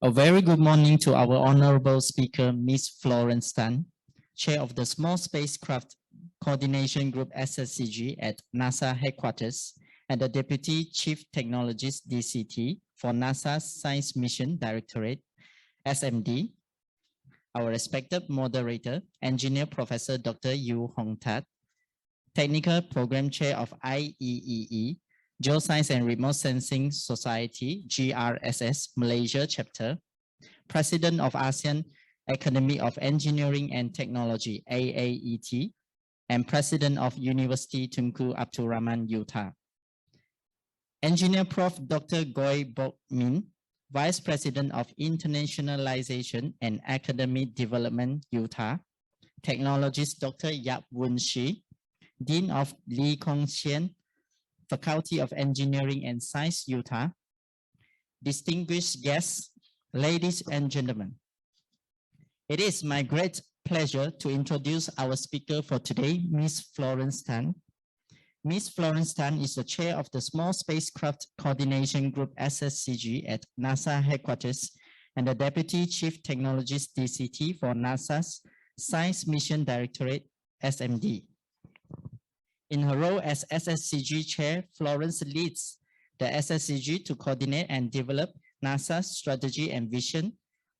A very good morning to our honorable speaker, Ms. Florence Tan, Chair of the Small Spacecraft Coordination Group SSCG at NASA headquarters, and the Deputy Chief Technologist DCT for NASA's Science Mission Directorate, SMD, our respected moderator, Engineer Professor Dr. Yu Hong Tat, Technical Program Chair of IEEE, Geoscience and Remote Sensing Society, GRSS, Malaysia Chapter, President of ASEAN Academy of Engineering and Technology, AAET, and President of University Tunku Abdul Rahman, Utah. Engineer Prof. Dr. Goy Bok Min, Vice President of Internationalization and Academic Development, Utah. Technologist Dr. Yap Woon Shi, Dean of Lee Kong Chian, Faculty of Engineering and Science, Utah. Distinguished guests, ladies and gentlemen, it is my great pleasure to introduce our speaker for today, Ms. Florence Tan. Ms. Florence Tan is the chair of the Small Spacecraft Coordination Group SSCG at NASA headquarters and the Deputy Chief Technologist DCT for NASA's Science Mission Directorate, SMD. In her role as SSCG chair, Florence leads the SSCG to coordinate and develop NASA's strategy and vision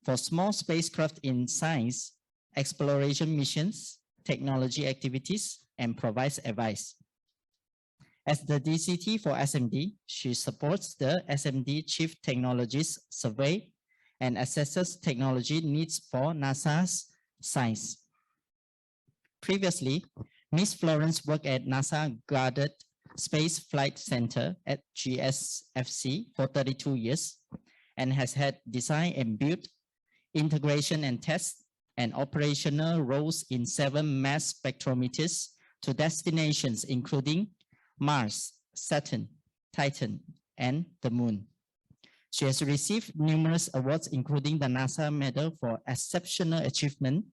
for small spacecraft in science, exploration missions, technology activities, and provides advice. As the DCT for SMD, she supports the SMD Chief Technologist survey and assesses technology needs for NASA's science. Previously, Ms. Florence worked at NASA Goddard Space Flight Center at GSFC for 32 years and has had design and build, integration and test, and operational roles in 7 mass spectrometers to destinations including Mars, Saturn, Titan, and the Moon. She has received numerous awards, including the NASA Medal for Exceptional Achievement,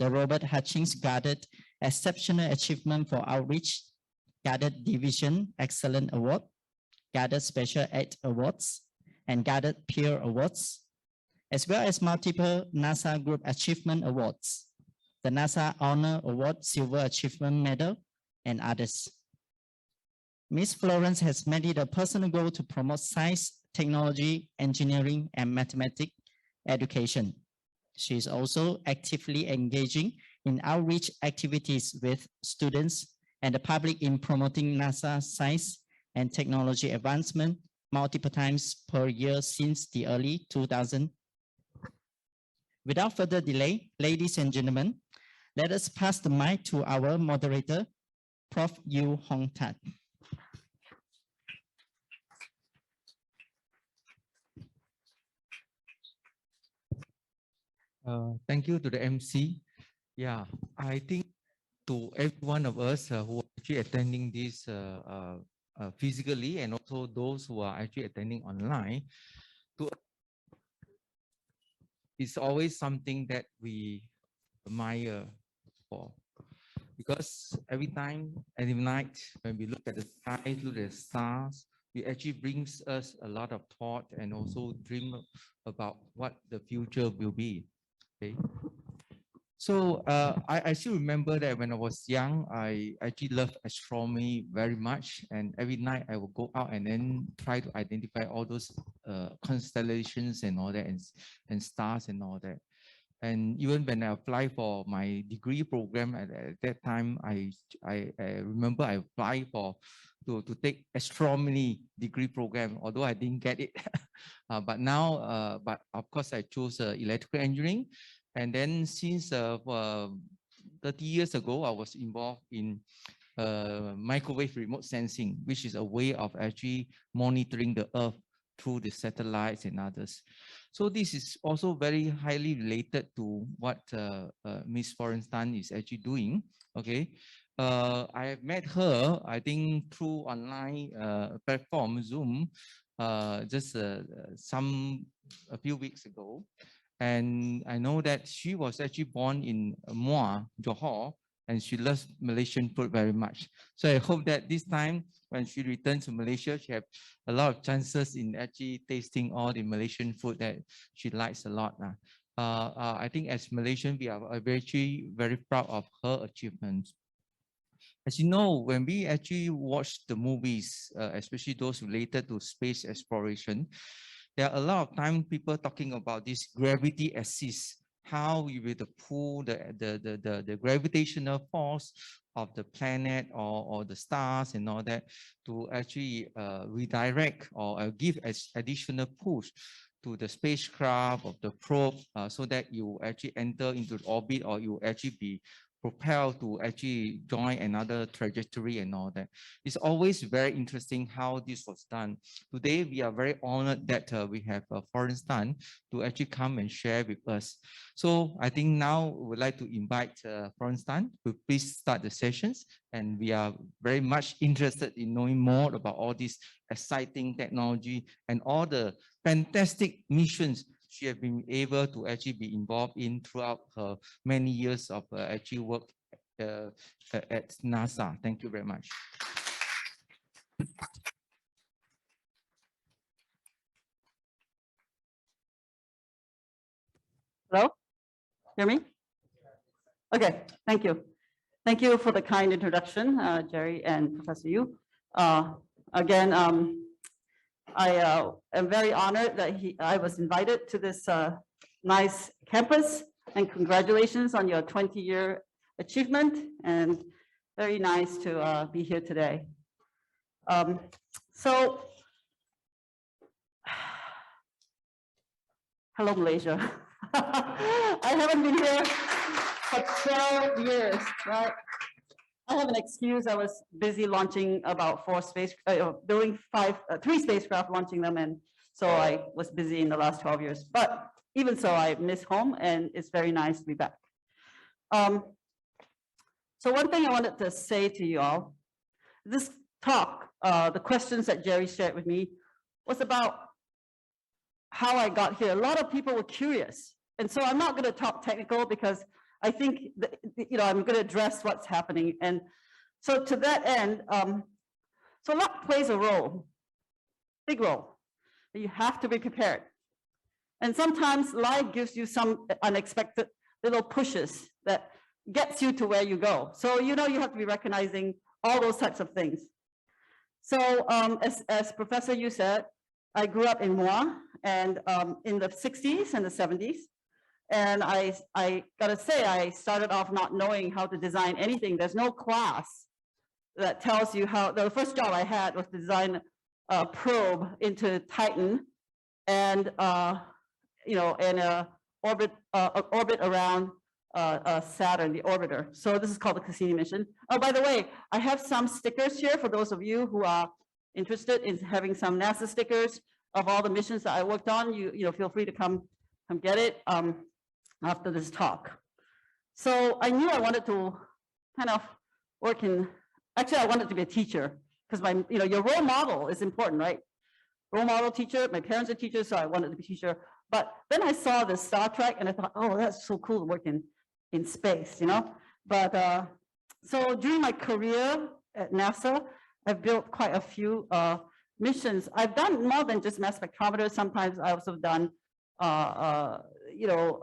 the Robert Hutchins Goddard Exceptional Achievement for Outreach, Goddard Division Excellent Award, Goddard Special Aid Awards, and Goddard Peer Awards, as well as multiple NASA Group Achievement Awards, the NASA Honor Award Silver Achievement Medal, and others. Ms. Florence has made it a personal goal to promote science, technology, engineering, and mathematics education. She is also actively engaging in outreach activities with students and the public in promoting NASA science and technology advancement multiple times per year since the early 2000s. Without further delay, ladies and gentlemen, let us pass the mic to our moderator, Prof. Yu Hong Tat. Thank you to the MC. Yeah, I think to every one of us who are actually attending this physically and also those who are actually attending online, it's always something that we admire for. Because every time, every night, when we look at the sky, look at the stars, it actually brings us a lot of thought and also dream about what the future will be. Okay. So I still remember that when I was young, I actually loved astronomy very much. And every night I would go out and then try to identify all those constellations and all that and stars and all that. And even when I applied for my degree program at that time, I remember I applied to take astronomy degree program, although I didn't get it. But now, but of course, I chose electrical engineering. And then since 30 years ago, I was involved in microwave remote sensing, which is a way of actually monitoring the Earth through the satellites and others. So this is also very highly related to what Ms. Florence Tan is actually doing. Okay, I have met her, I think, through online platform Zoom just a few weeks ago. And I know that she was actually born in Muar, Johor, and she loves Malaysian food very much. So I hope that this time when she returns to Malaysia, she have a lot of chances in actually tasting all the Malaysian food that she likes a lot. I think as Malaysian, we are very proud of her achievements. As you know, when we actually watch the movies, especially those related to space exploration, there are a lot of time people talking about this gravity assist, how we will pull the gravitational force of the planet or the stars and all that to actually redirect or give additional push to the spacecraft of the probe so that you actually enter into the orbit or you actually be propelled to actually join another trajectory and all that. It's always very interesting how this was done. Today, we are very honored that we have Florence Tan to actually come and share with us. So I think now we would like to invite Florence Tan to please start the sessions. And we are very much interested in knowing more about all this exciting technology and all the fantastic missions she has been able to actually be involved in throughout her many years of actually work at NASA. Thank you very much. Hello? Hear me? Okay, thank you. Thank you for the kind introduction, Jerry and Professor Yu. Again, I am very honored that I was invited to this nice campus, and congratulations on your 20-year achievement, and very nice to be here today. Hello, Malaysia. I haven't been here for 12 years, right? I have an excuse. I was busy launching about building three spacecraft, launching them, and so I was busy in the last 12 years. But even so, I miss home, and it's very nice to be back. So one thing I wanted to say to you all, this talk, the questions that Jerry shared with me, was about how I got here. A lot of people were curious, and so I'm not going to talk technical because I think that, I'm going to address what's happening. And so to that end, so luck plays a role, big role. You have to be prepared. And sometimes life gives you some unexpected little pushes that gets you to where you go. So, you have to be recognizing all those types of things. So as Professor Yu said, I grew up in Muar and in the 60s and the 70s. And I gotta say, I started off not knowing how to design anything. There's no class that tells you how. The first job I had was to design a probe into Titan, and orbit around Saturn, the orbiter. So this is called the Cassini mission. Oh, by the way, I have some stickers here for those of you who are interested in having some NASA stickers of all the missions that I worked on. You feel free to come get it after this talk. So I knew I wanted to kind of work in, actually I wanted to be a teacher because your role model is important, right? Role model teacher, my parents are teachers, so I wanted to be a teacher. But then I saw the Star Trek and I thought, oh, that's so cool to work in space, But so during my career at NASA, I've built quite a few missions. I've done more than just mass spectrometers. Sometimes I also done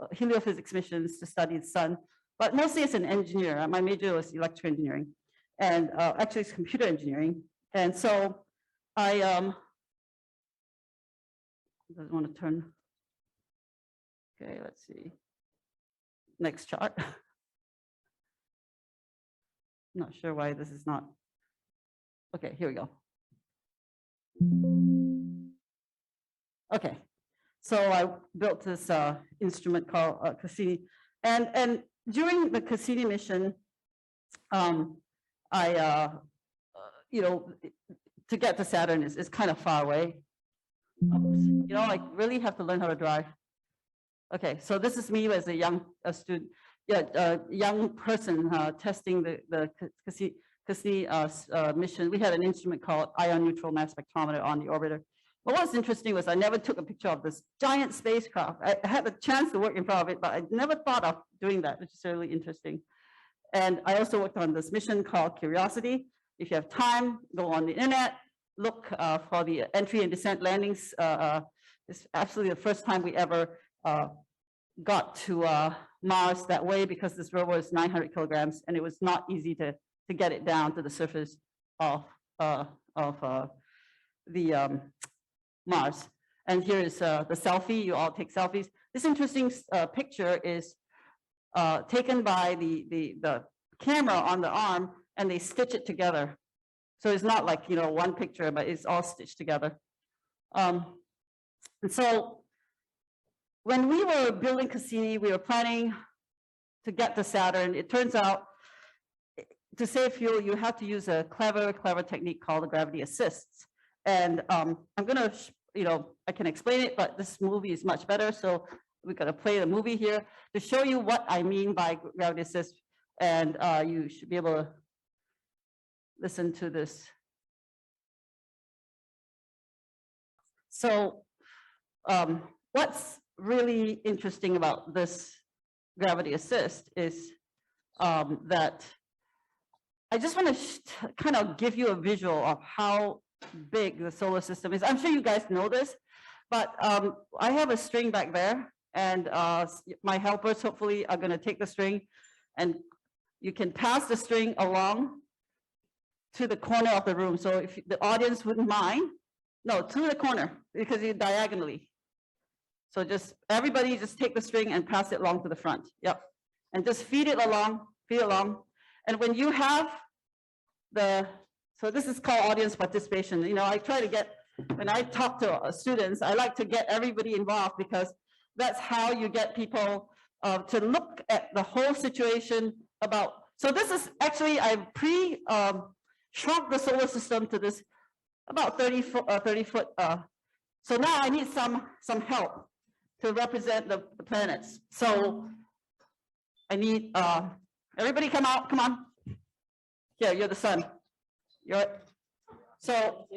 heliophysics missions to study the sun, but mostly as an engineer. My major was electrical engineering, and actually it's computer engineering. And so I doesn't want to turn. Okay, let's see. Next chart. Not sure why this is not. Okay, here we go. Okay. So I built this instrument called Cassini, and during the Cassini mission, I to get to Saturn is kind of far away. Oops. I really have to learn how to drive. Okay, so this is me as a young student, young person testing the Cassini mission. We had an instrument called ion neutral mass spectrometer on the orbiter. But what's interesting was I never took a picture of this giant spacecraft. I had a chance to work in front of it, but I never thought of doing that, which is really interesting. And I also worked on this mission called Curiosity. If you have time, go on the internet, look for the entry and descent landings. It's absolutely the first time we ever got to Mars that way, because this rover is 900 kilograms and it was not easy to get it down to the surface of the Mars. And here is the selfie. You all take selfies. This interesting picture is taken by the camera on the arm, and they stitch it together. So it's not like, one picture, but it's all stitched together. And so when we were building Cassini, we were planning to get to Saturn. It turns out to save fuel, you have to use a clever technique called the gravity assists. And I'm gonna, I can explain it, but this movie is much better. So we're gonna play the movie here to show you what I mean by gravity assist. And you should be able to listen to this. So what's really interesting about this gravity assist is that I just want to kind of give you a visual of how big the solar system is. I'm sure you guys know this, but I have a string back there, and my helpers hopefully are going to take the string, and you can pass the string along to the corner of the room. So if the audience wouldn't mind, no, to the corner, because you're diagonally. So just everybody just take the string and pass it along to the front. Yep. And just feed it along, feed it along. And when you have so this is called audience participation. I try to get, when I talk to students, I like to get everybody involved, because that's how you get people to look at the whole situation about. So this is actually, I shrunk the solar system to this about 30 foot. So now I need some help to represent the planets. So I need everybody come out, come on. Here, you're the sun. So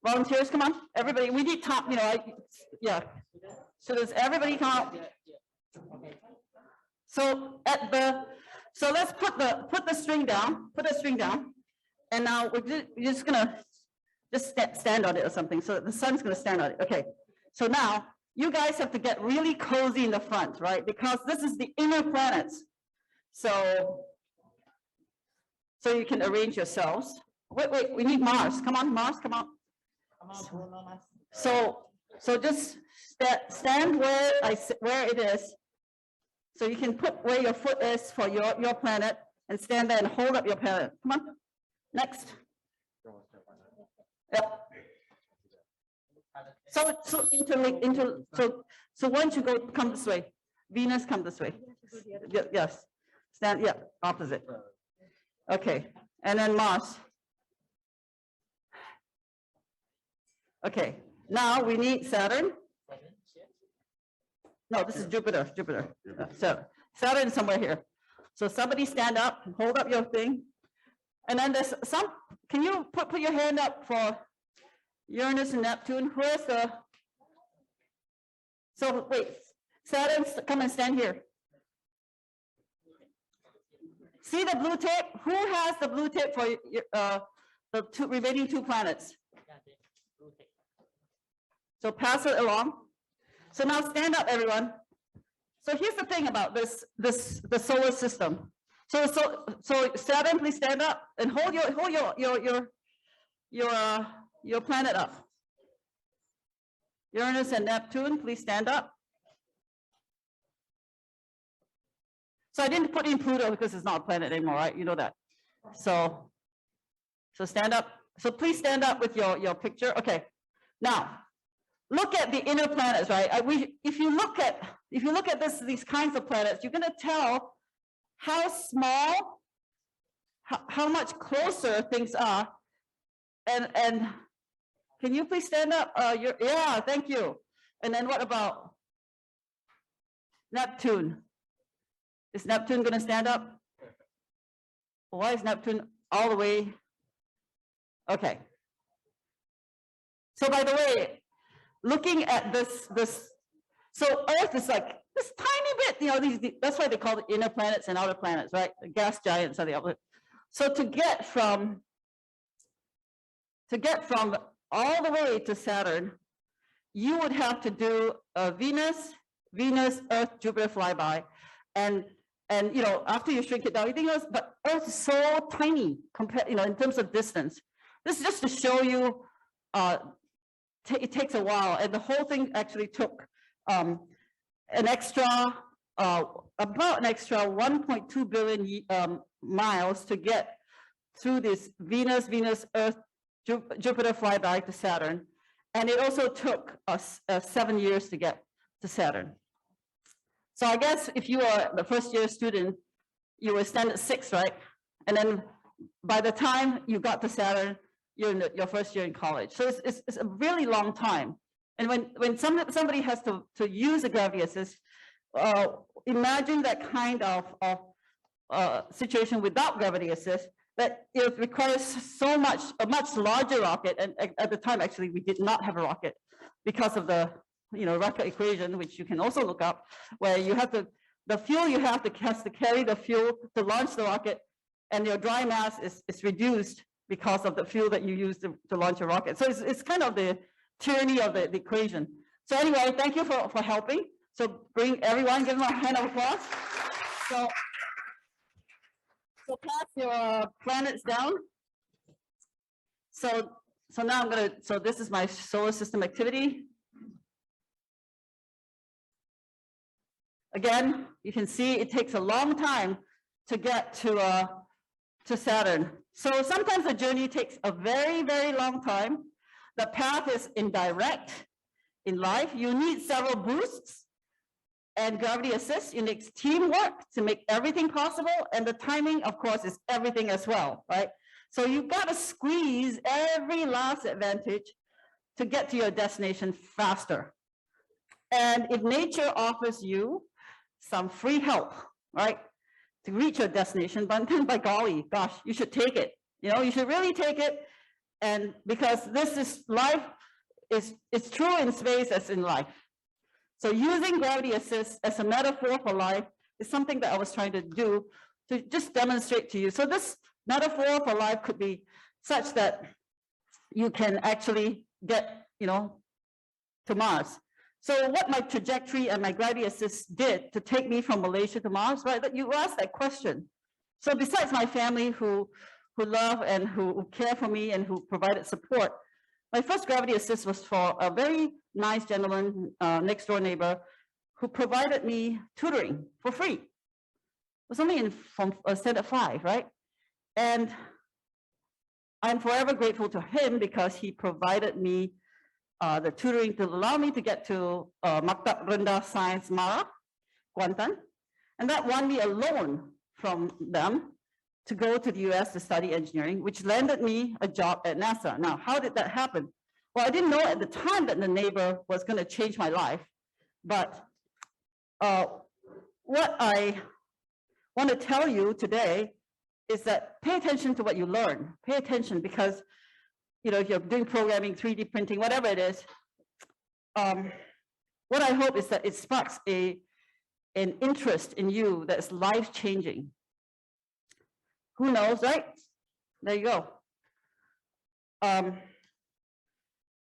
volunteers, come on, everybody. We need top, yeah. So does everybody come out? So so let's put the string down. Put the string down, and now we're just gonna stand on it or something. So the sun's gonna stand on it. Okay. So now you guys have to get really cozy in the front, right? Because this is the inner planets. So you can arrange yourselves. Wait, we need Mars. Come on, Mars, come on. So just stand where it is. So you can put where your foot is for your planet, and stand there and hold up your planet. Come on. Next. Yep. So interlink. So why don't you come this way? Venus, come this way. Yes. Stand. Yeah. Opposite. Okay. And then Mars. Okay. Now we need Saturn. No, this is Jupiter. So Saturn is somewhere here. So somebody stand up, hold up your thing. And then there's can you put your hand up for Uranus and Neptune? Where's so wait, Saturn, come and stand here. See the blue tape? Who has the blue tape for the remaining two planets? So pass it along. So now stand up, everyone. So here's the thing about the solar system. So Saturn, please stand up and hold your planet up. Uranus and Neptune, please stand up. So I didn't put in Pluto because it's not a planet anymore, right? You know that. So stand up. So please stand up with your picture. Okay. Now, look at the inner planets, right? If you look at these kinds of planets, you're going to tell how small, how much closer things are. And can you please stand up? Yeah, thank you. And then what about Neptune? Is Neptune going to stand up? Why is Neptune all the way? Okay. So by the way, looking at this, So Earth is like this tiny bit, you know, that's why they call it inner planets and outer planets, right? The gas giants are the other. So to get from all the way to Saturn, you would have to do a Venus, Earth, Jupiter flyby. And you know, after you shrink it down, everything else, but Earth is so tiny compared, you know, in terms of distance. This is just to show you, it takes a while, and the whole thing actually took about an extra 1.2 billion miles to get through this Venus, Earth, Jupiter flyby to Saturn. And it also took us 7 years to get to Saturn. So I guess if you are the first year student, you were standard 6, right? And then by the time you got to Saturn, you're in your first year in college. So it's a really long time. And when somebody has to use a gravity assist, imagine that kind of situation without gravity assist, that it requires so much, a much larger rocket. And at the time, actually, we did not have a rocket because of the, you know, rocket equation, which you can also look up, where you have to, the fuel you have to has to carry the fuel to launch the rocket, and your dry mass is reduced because of the fuel that you use to launch a rocket. So it's kind of the tyranny of the equation. So anyway, thank you for helping. So bring everyone, give them a hand of applause. So pass your planets down. So now I'm gonna, so this is my solar system activity. Again, you can see it takes a long time to get to Saturn. So sometimes the journey takes a very, very long time. The path is indirect in life. You need several boosts and gravity assist. You need teamwork to make everything possible. And the timing, of course, is everything as well, right? So you've got to squeeze every last advantage to get to your destination faster. And if nature offers you some free help, right, to reach your destination, but then by golly, gosh, you should take it. You know, you should really take it. And because this is life, it's true in space as in life. So using gravity assist as a metaphor for life is something that I was trying to do to just demonstrate to you. So this metaphor for life could be such that you can actually get, you know, to Mars. So what my trajectory and my gravity assist did to take me from Malaysia to Mars, right? That you asked that question. So besides my family who love and who care for me and who provided support, my first gravity assist was for a very nice gentleman, next door neighbor, who provided me tutoring for free. It was only from standard 5, right? And I'm forever grateful to him because he provided me the tutoring to allow me to get to Maktab Rendah Science Mara, Kuantan. And that won me a loan from them to go to the US to study engineering, which landed me a job at NASA. Now, how did that happen? Well, I didn't know at the time that the neighbor was going to change my life, but what I want to tell you today is that pay attention to what you learn. Pay attention because, you know, if you're doing programming, 3D printing, whatever it is, what I hope is that it sparks an interest in you that's life-changing. Who knows, right? There you go.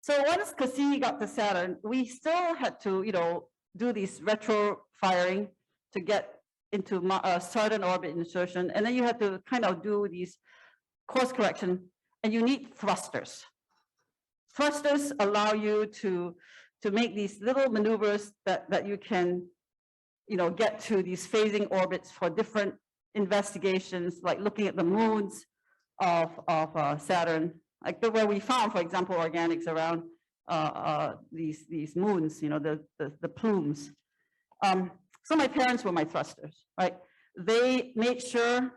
So once Cassini got to Saturn, we still had to, you know, do these retro firing to get into Saturn orbit insertion. And then you had to kind of do these course correction, and you need thrusters. Thrusters allow you to make these little maneuvers that you can, you know, get to these phasing orbits for different investigations, like looking at the moons of Saturn, like where we found, for example, organics around these moons, you know, the plumes. So my parents were my thrusters, right? They made sure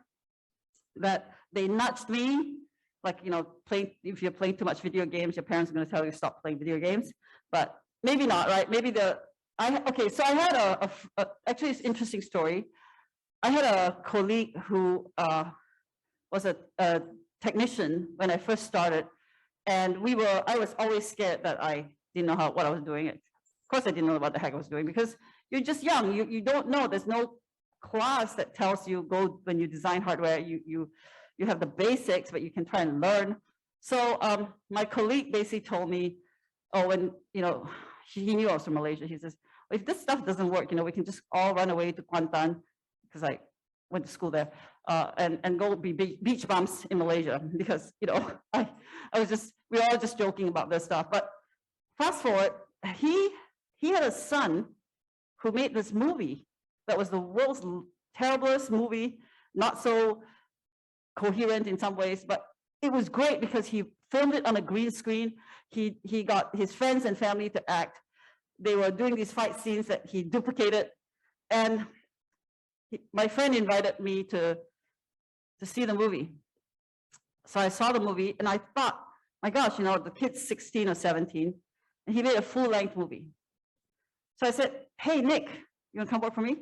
that they nudged me, like, you know, if you're playing too much video games, your parents are going to tell you to stop playing video games, but maybe not, right? Maybe okay, so I had actually it's an interesting story. I had a colleague who was a technician when I first started, and I was always scared that I didn't know what I was doing. Of course I didn't know what the heck I was doing because you're just young. You don't know. There's no class that tells you go when you design hardware. You have the basics, but you can try and learn. So my colleague basically told me, oh, when he knew I was from Malaysia. He says, if this stuff doesn't work, we can just all run away to Kuantan because I went to school there and go be beach bums in Malaysia because we were all just joking about this stuff. But fast forward, he had a son who made this movie that was the world's terriblest movie, not so coherent in some ways, but it was great because he filmed it on a green screen. He got his friends and family to act. They were doing these fight scenes that he duplicated. And my friend invited me to see the movie. So I saw the movie and I thought, my gosh, the kid's 16 or 17, and he made a full-length movie. So I said, hey, Nick, you want to come work for me?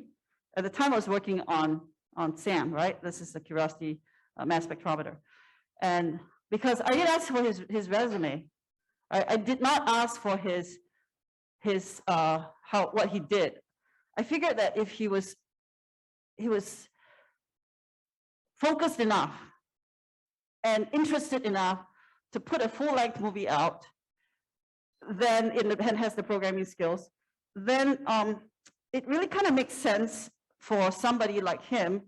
At the time I was working on SAM, right? This is the Curiosity mass spectrometer. And because I didn't ask for his resume, I did not ask for what he did. I figured that if he was focused enough and interested enough to put a full-length movie out, then and has the programming skills, then it really kind of makes sense for somebody like him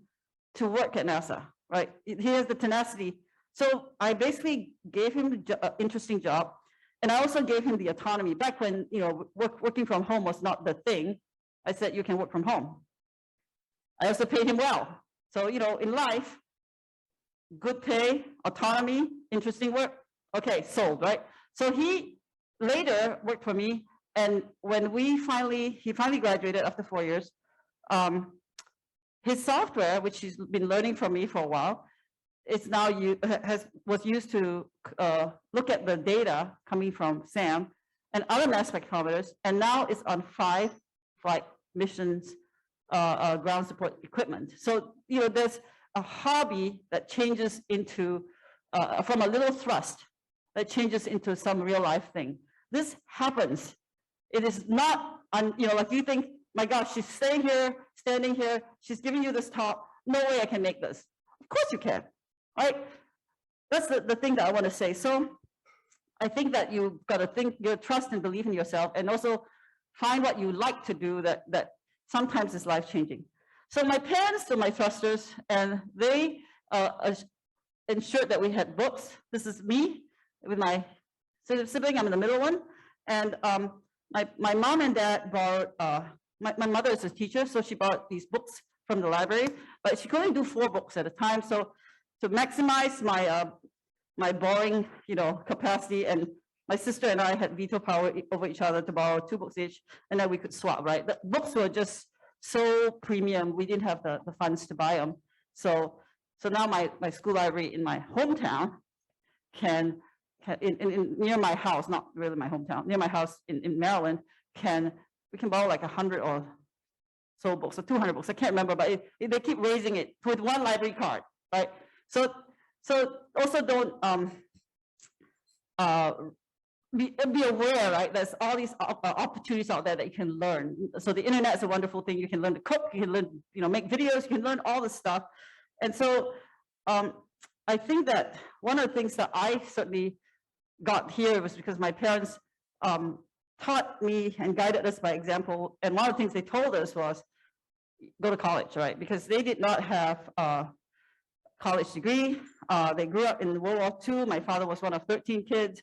to work at NASA, right? He has the tenacity. So I basically gave him an interesting job, and I also gave him the autonomy. Back when working from home was not the thing, I said you can work from home. I also paid him well. So in life, good pay, autonomy, interesting work. Okay, sold, right? So he later worked for me, and when he finally graduated after 4 years, his software, which he's been learning from me for a while, it's now was used to look at the data coming from SAM and other mass spectrometers, and now it's on 5 flight missions, ground support equipment. So there's a hobby that changes into from a little thrust that changes into some real life thing. This happens. It is not like you think, my gosh, she's standing here, she's giving you this talk. No way I can make this. Of course you can, right? That's the thing that I want to say. So I think that you've got to think, your trust and believe in yourself, and also find what you like to do that sometimes is life-changing. So my parents are my thrusters, and they ensured that we had books. This is me with my sibling, I'm in the middle one. And my mom and dad borrowed, my mother is a teacher, so she bought these books from the library, but she could only do 4 books at a time. So to maximize my borrowing, capacity, and my sister and I had veto power over each other to borrow 2 books each, and then we could swap, right? The books were just so premium, we didn't have the funds to buy them. So now my school library in my hometown can near my house, not really my hometown, near my house in Maryland, we can borrow like 100 or so books, or 200 books, I can't remember, but they keep raising it with 1 library card, right? So also don't be aware, right? There's all these opportunities out there that you can learn. So the internet is a wonderful thing. You can learn to cook, you can learn, make videos, you can learn all this stuff. And so I think that one of the things that I certainly got here was because my parents taught me and guided us by example. And one of the things they told us was, go to college, right? Because they did not have a college degree. They grew up in World War II. My father was one of 13 kids.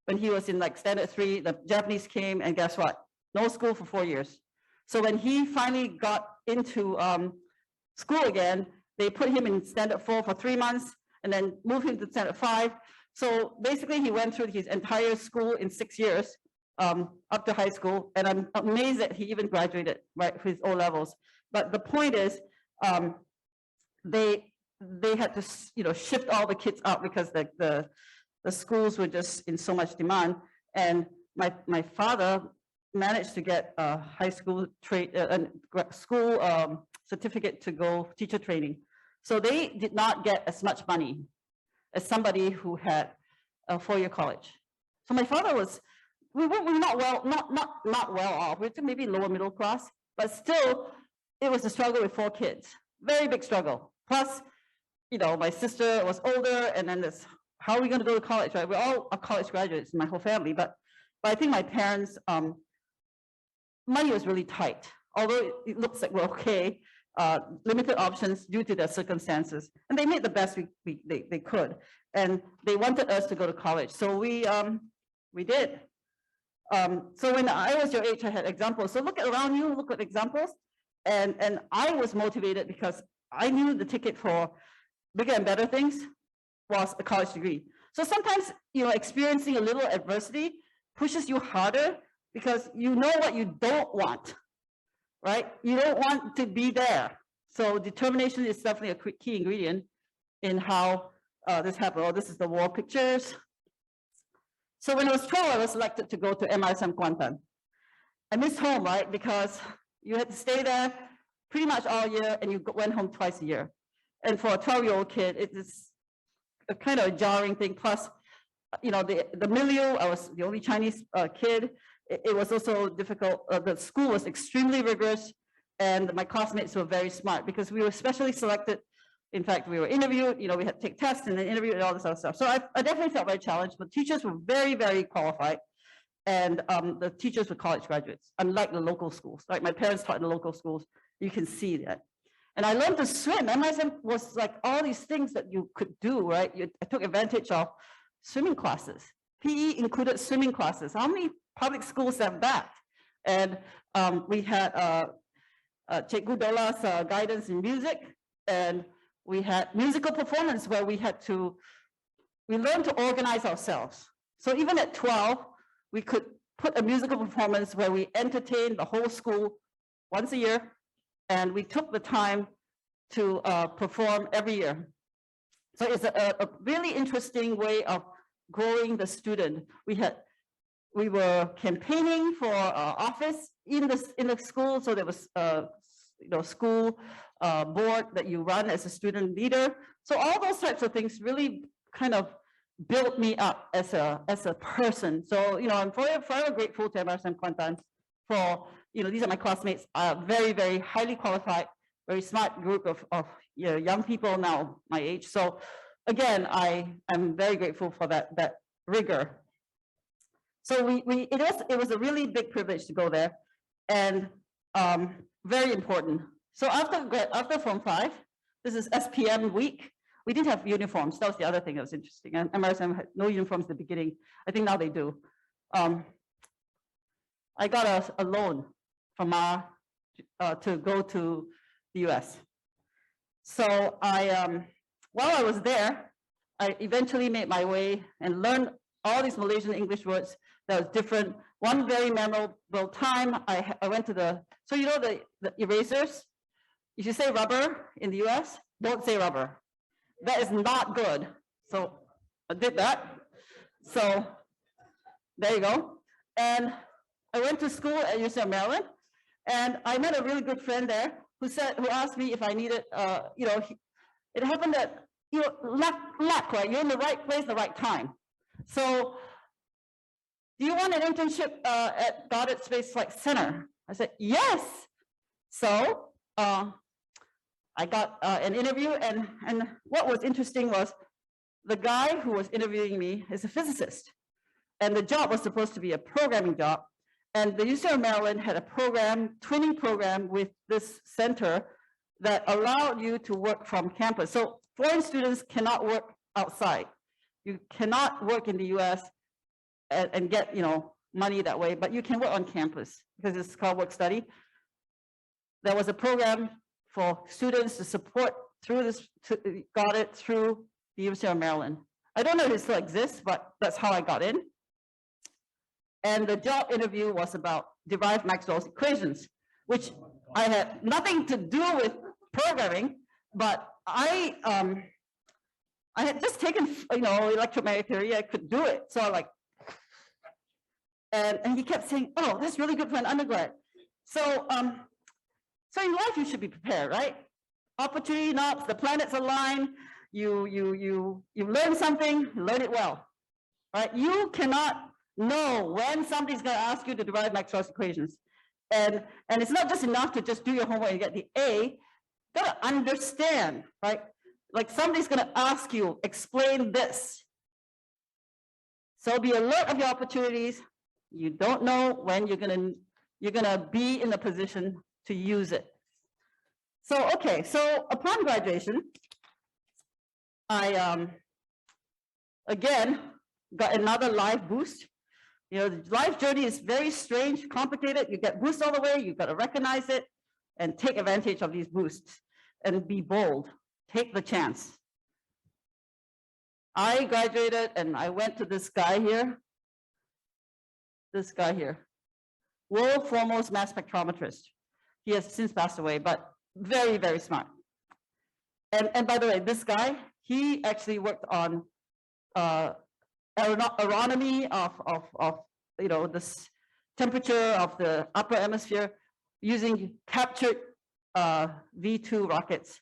When he was in like standard 3, the Japanese came, and guess what? No school for 4 years. So when he finally got into school again, they put him in standard 4 for 3 months and then moved him to standard 5. So basically he went through his entire school in 6 years up to high school. And I'm amazed that he even graduated, right, with his O levels. But the point is, they had to, shift all the kids out because the schools were just in so much demand. And my father managed to get a high school school certificate to go teacher training. So they did not get as much money as somebody who had a 4-year college. So my father was we were not well off. We were maybe lower middle class, but still, it was a struggle with 4 kids. Very big struggle. Plus, you know, my sister was older, and then this, how are we going to go to college, right? We're all college graduates, my whole family, but I think my parents, money was really tight. Although it looks like we're okay, limited options due to their circumstances, and they made the best they could, and they wanted us to go to college, so we did. So when I was your age, I had examples. So look around you, look at examples, and I was motivated because I knew the ticket for bigger and better things was a college degree. So sometimes, you know, experiencing a little adversity pushes you harder because you know what you don't want, right? You don't want to be there. So determination is definitely a key ingredient in how this happened. Oh, this is the wall pictures. So when I was 12, I was selected to go to MRSM Kuantan. I missed home, right? Because you had to stay there pretty much all year, and you went home twice a year. And for a 12-year-old kid, it is a kind of a jarring thing. Plus, you know, the milieu, I was the only Chinese kid. It was also difficult. The school was extremely rigorous, and my classmates were very smart because we were specially selected. In fact, we were interviewed, you know, we had to take tests and then interviewed and all this other stuff. So I definitely felt very challenged, but teachers were very, very qualified. And the teachers were college graduates, unlike the local schools. Like my parents taught in the local schools, you can see that. And I learned to swim. MRSM was like all these things that you could do, right? I took advantage of swimming classes. PE included swimming classes. How many public schools have that? And we had Cikgu Dola's guidance in music, and we had musical performance where we learned to organize ourselves. So even at 12, we could put a musical performance where we entertained the whole school once a year, and we took the time to perform every year. So it's a really interesting way of growing the student. We were campaigning for office in the school, so there was you know, school board that you run as a student leader. So all those types of things really kind of built me up as a person. So, you know, I'm forever grateful to MRSM Kuantan for, you know, these are my classmates, very, very highly qualified, very smart group of you know, young people now my age. So again, I'm very grateful for that rigor. So it was a really big privilege to go there, and very important. So after Form 5, this is SPM week. We didn't have uniforms. That was the other thing that was interesting. And MRSM had no uniforms at the beginning. I think now they do. I got a loan from Ma to go to the US. So while I was there, I eventually made my way and learned all these Malaysian English words that was different. One very memorable time, I went to so you know the erasers? If you say rubber in the US, don't say rubber. That is not good. So I did that. So there you go. And I went to school at UC Maryland, and I met a really good friend there who asked me if I needed, you know, it happened that, you know, luck, right? You're in the right place, the right time. So, do you want an internship at Goddard Space Flight Center? I said, yes. So, I got an interview, and what was interesting was the guy who was interviewing me is a physicist, and the job was supposed to be a programming job. And the UC Maryland had a twinning program with this center that allowed you to work from campus. So foreign students cannot work outside. You cannot work in the US and get, you know, money that way, but you can work on campus because it's called work study. There was a program for students to support through this, got it through the University of Maryland. I don't know if it still exists, but that's how I got in. And the job interview was about derived Maxwell's equations, which I had nothing to do with programming, but I had just taken, you know, electromagnetic theory. I could do it. So I like, and he kept saying, "Oh, that's really good for an undergrad." So, so in life you should be prepared, right? Opportunity knocks, the planets align. You learn something, learn it well, right? You cannot Know when somebody's going to ask you to derive Maxwell's equations. And it's not just enough to just do your homework and get the A. Got to understand, right? Like somebody's going to ask you, explain this. So be alert of your opportunities. You don't know when you're gonna be in a position to use it. So okay, so upon graduation, I again got another life boost. You know, the life journey is very strange, complicated. You get boosts all the way. You've got to recognize it and take advantage of these boosts and be bold. Take the chance. I graduated and I went to this guy here. This guy here, world foremost mass spectrometrist. He has since passed away, but very, very smart. And by the way, this guy, he actually worked on aeronomy of you know, this temperature of the upper atmosphere using captured V2 rockets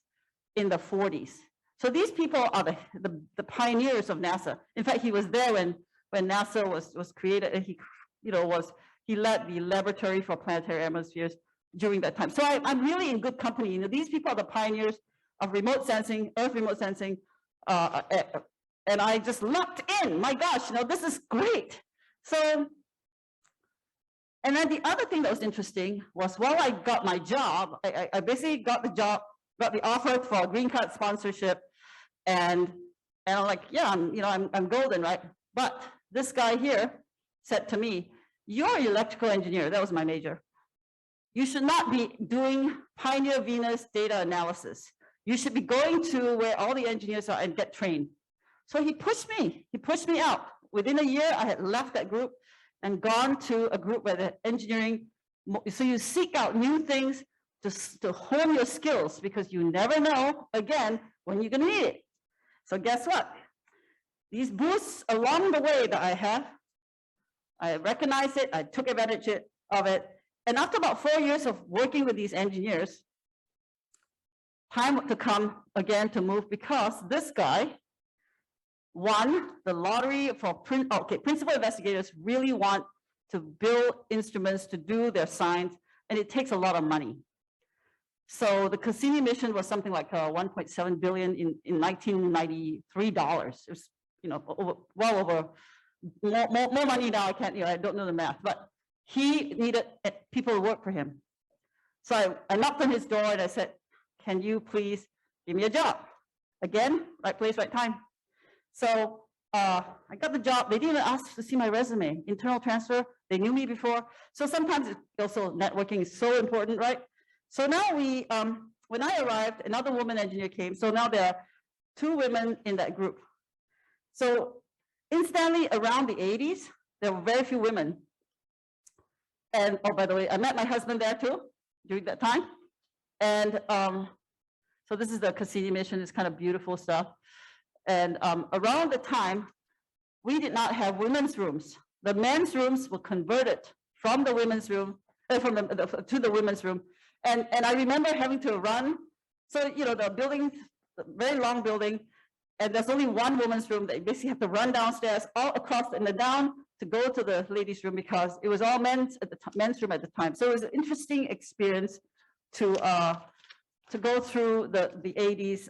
in the 40s. So these people are the pioneers of NASA. In fact, he was there when NASA was created, and he, you know, he led the laboratory for planetary atmospheres during that time. So I'm really in good company. You know, these people are the pioneers of remote sensing, Earth remote sensing, and I just lucked in. My gosh, you know, this is great. So, and then the other thing that was interesting was while I got my job, I basically got the job, got the offer for a green card sponsorship, and I'm like, yeah, I'm golden, right? But this guy here said to me, "You're an electrical engineer." That was my major. "You should not be doing Pioneer Venus data analysis. You should be going to where all the engineers are and get trained." So he pushed me. He pushed me out. Within a year, I had left that group and gone to a group where the engineering. So you seek out new things to hone your skills, because you never know, again, when you're going to need it. So guess what? These boosts along the way that I have, I recognized it, I took advantage of it. And after about 4 years of working with these engineers, time to come again to move, because this guy won the lottery for principal investigators really want to build instruments to do their science, and it takes a lot of money. So the Cassini mission was something like 1.7 billion in 1993 dollars. It was, you know, well over more money now. I don't know the math, but he needed people to work for him. So I knocked on his door and I said, "Can you please give me a job?" Again, right place, right time. So I got the job. They didn't even ask to see my resume. Internal transfer. They knew me before. So sometimes also networking is so important, right? So now when I arrived, another woman engineer came. So now there are 2 women in that group. So instantly around the 80s, there were very few women. And oh, by the way, I met my husband there too during that time. And so this is the Cassini mission. It's kind of beautiful stuff. And around the time, we did not have women's rooms. The men's rooms were converted from the women's room, to the women's room. And I remember having to run. So, you know, the building, the very long building, and there's only one woman's room that you basically have to run downstairs, all across and then down to go to the ladies' room, because it was all men's room at the time. So it was an interesting experience to go through the 80s.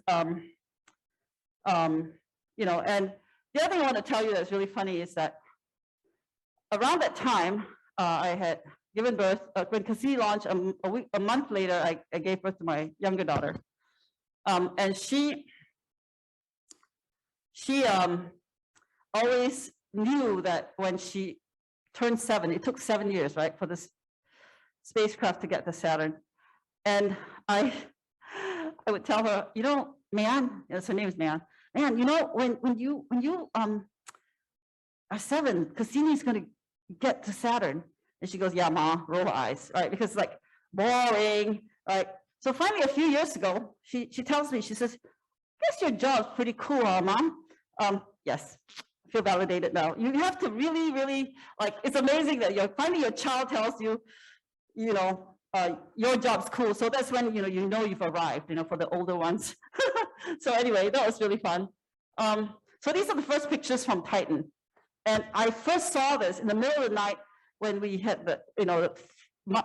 You know, and the other thing I want to tell you that's really funny is that around that time, I had given birth. When Cassini launched, a month later, I gave birth to my younger daughter, and she always knew that when she turned 7, it took 7 years, right, for this spacecraft to get to Saturn, and I would tell her, you know, Man, yes, her name is Man. Man, you know, when you are 7, Cassini's going to get to Saturn. And she goes, "Yeah, Ma," roll her eyes, right? Because it's like boring, right? So finally, a few years ago, she tells me, she says, "Guess your job's pretty cool, huh, Mom?" Yes, I feel validated now. You have to really, really, like, it's amazing that finally your child tells you, you know, your job's cool. So that's when, you know you've arrived, you know, for the older ones. So anyway, that was really fun. So these are the first pictures from Titan. And I first saw this in the middle of the night when we had the,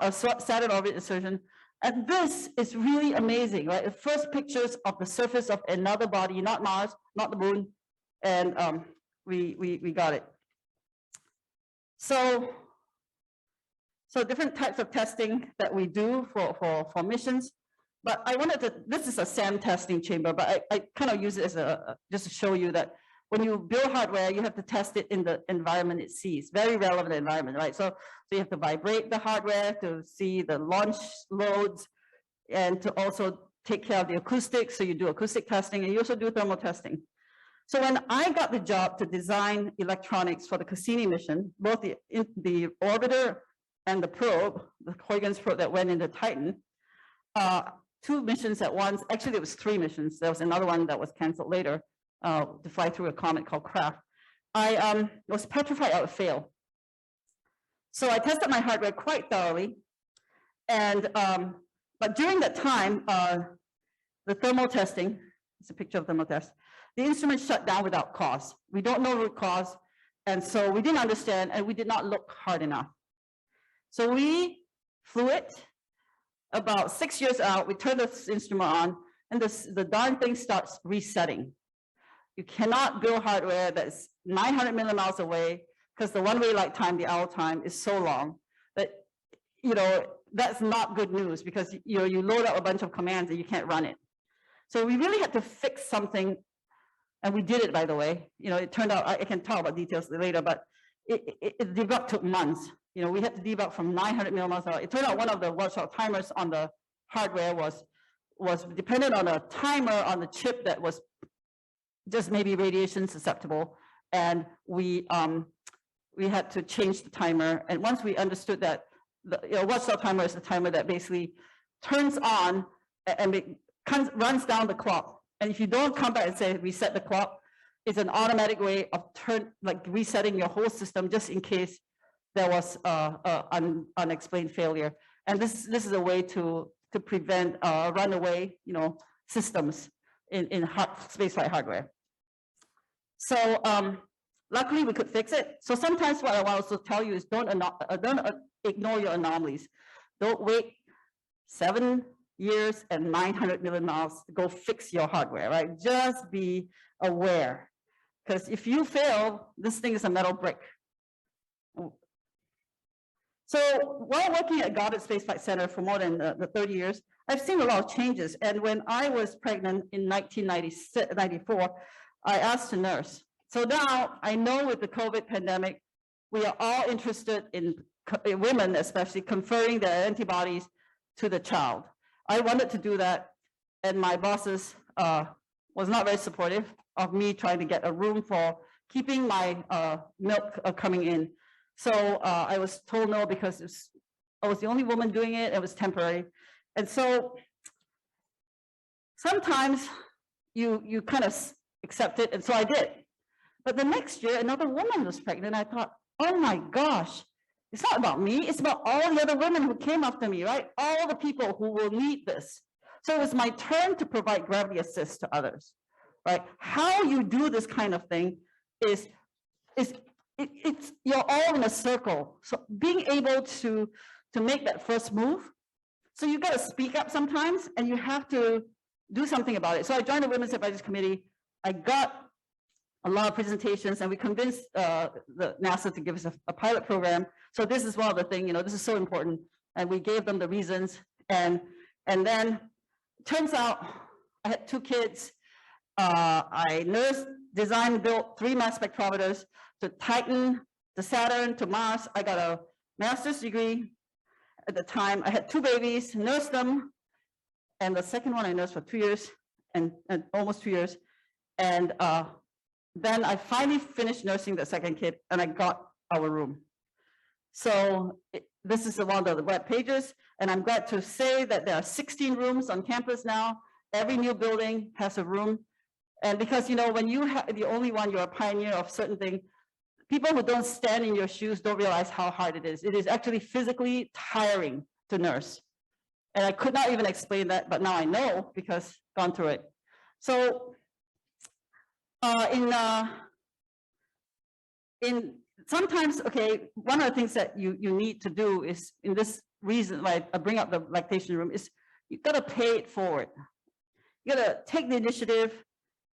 Saturn orbit insertion. And this is really amazing, right? The first pictures of the surface of another body, not Mars, not the moon. And we got it. So different types of testing that we do for missions. But I wanted to, this is a SAM testing chamber, but I kind of use it as just to show you that when you build hardware, you have to test it in the environment it sees, very relevant environment, right? So you have to vibrate the hardware to see the launch loads and to also take care of the acoustics. So you do acoustic testing and you also do thermal testing. So when I got the job to design electronics for the Cassini mission, both the orbiter and the probe, the Huygens probe that went into Titan, 2 missions at once. Actually, there was 3 missions. There was another one that was canceled later to fly through a comet called Kraft. I was petrified I would fail. So I tested my hardware quite thoroughly. And but during that time, the thermal testing, it's a picture of thermal test, the instrument shut down without cause. We don't know root cause. And so we didn't understand and we did not look hard enough. So we flew it. About 6 years out, we turned this instrument on and the darn thing starts resetting. You cannot build hardware that's 900 million miles away because the one-way light time, the hour time is so long that, that's not good news because, you load up a bunch of commands and you can't run it. So we really had to fix something. And we did it, by the way. It turned out, I can talk about details later, but it debug took months. We had to debug from 900 million miles an hour. It turned out one of the watchdog timers on the hardware was dependent on a timer on the chip that was just maybe radiation susceptible. And we had to change the timer. And once we understood that the watchdog timer is the timer that basically turns on and runs down the clock. And if you don't come back and say reset the clock, it's an automatic way of resetting your whole system just in case there was unexplained failure. And this is a way to prevent runaway systems in spaceflight hardware. So luckily we could fix it. So sometimes what I want to tell you is don't ignore your anomalies. Don't wait 7 years and 900 million miles to go fix your hardware, right? Just be aware. Because if you fail, this thing is a metal brick. So while working at Goddard Space Flight Center for more than 30 years, I've seen a lot of changes. And when I was pregnant in 1994, I asked to nurse. So now I know with the COVID pandemic, we are all interested in women, especially conferring their antibodies to the child. I wanted to do that, and my bosses was not very supportive of me trying to get a room for keeping my milk coming in. So I was told no because I was the only woman doing it. It was temporary. And so sometimes you kind of accept it. And so I did. But the next year, another woman was pregnant. I thought, oh my gosh, it's not about me. It's about all the other women who came after me, right? All the people who will need this. So it was my turn to provide gravity assist to others, right? How you do this kind of thing is you're all in a circle. So being able to make that first move. So you got to speak up sometimes and you have to do something about it. So I joined the Women's Advisory Committee. I got a lot of presentations and we convinced the NASA to give us a pilot program. So this is one of the things, this is so important. And we gave them the reasons. And then turns out I had 2 kids. I nursed, designed, built 3 mass spectrometers to Titan, to Saturn, to Mars. I got a master's degree at the time. I had 2 babies, nursed them. And the second one I nursed for 2 years and almost 2 years. And then I finally finished nursing the second kid and I got our room. So this is one of the web pages. And I'm glad to say that there are 16 rooms on campus now. Every new building has a room. And because, when you have the only one, you're a pioneer of certain thing, people who don't stand in your shoes don't realize how hard it is. It is actually physically tiring to nurse. And I could not even explain that, but now I know because gone through it. sometimes, okay, one of the things that you need to do is, in this reason, why I bring up the lactation room, is you gotta pay it forward. You gotta take the initiative.